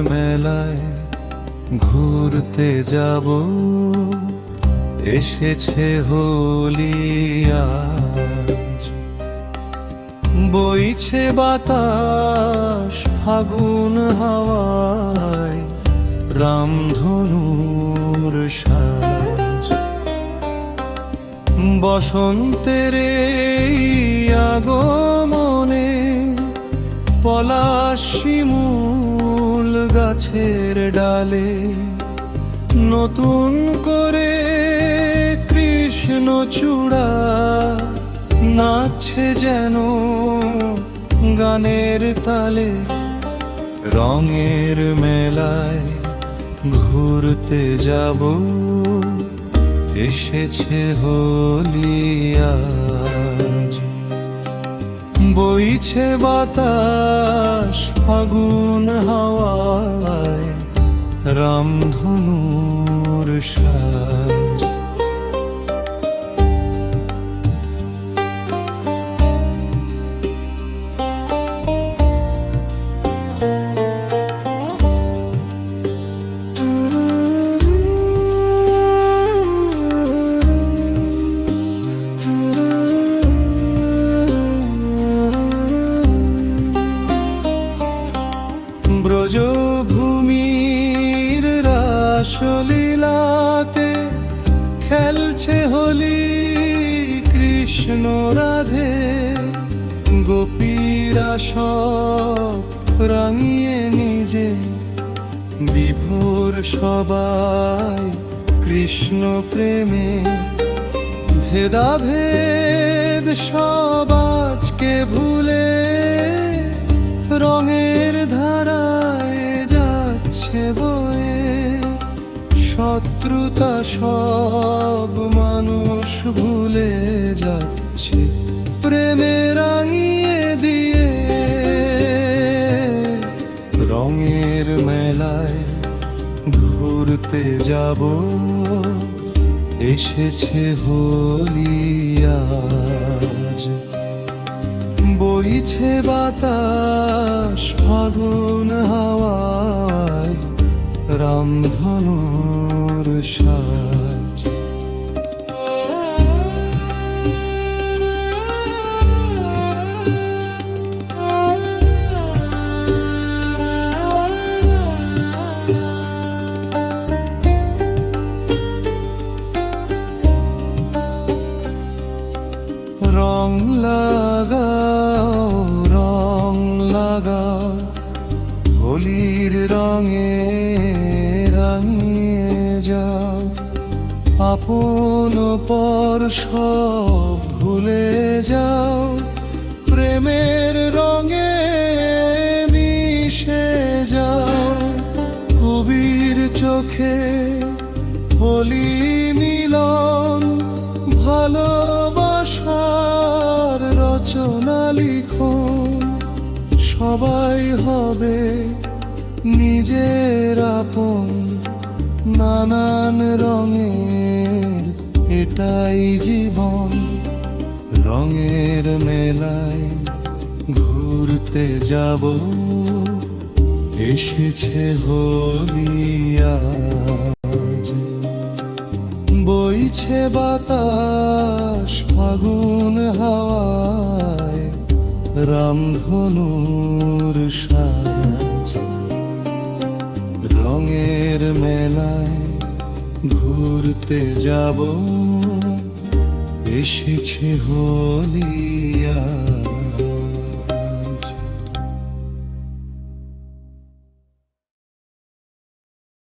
মেলায় ঘুরতে যাব, এসেছে হোলি আজ। বইছে বাতাস ফাগুন হাওয়ায়, রামধনুর সাজ। বসন্তের এই আগমনে পলাশ শিমুল গাছের ডালে নতুন করে কৃষ্ণচূড়া নাচছে যেন গানের তালে। রঙের মেলায় ঘুরতে যাব, এসেছে হোলি আজ। বইছে বাতাস ফাগুন হাওয়ায়, রামধনুর সাজ। ব্রজভূমির রাসলীলাতে খেলছে হোলি কৃষ্ণ রাধে। গোপীরা সব রাঙিয়ে নিজে, বিভোর সবাই কৃষ্ণ প্রেমে। ভেদাভেদ সব আজকে ভুলে রঙের ধারায় যাচ্ছে বয়ে। শত্রুতা সব মানুষ ভুলে যাচ্ছে প্রেমে রাঙিয়ে দিয়ে। রঙের মেলায় ঘুরতে যাব, এসেছে হোলি আজ। বইছে বাতাস ফাগুন হাওয়ায়, রামধনুর সাজ। রং লাগাও, রং লাগাও, হোলির রঙে রাঙিয়ে যাও। আপন পর সব ভুলে যাও, প্রেমের রঙে মিশে যাও। কবির চোখে হোলি মিলন, ভালোবাসার রচনা লিখুন। সবাই হবে নিজের আপন, নানান রঙের এটাই জীবন। রঙের মেলায় ঘুরতে যাব, এসেছে হোলি আজ। বইছে বাতাস ফাগুন হাওয়ায়, রামধনুর সাজ। রঙের মেলায় ঘুরতে যাব, এসেছে হোলি আজ।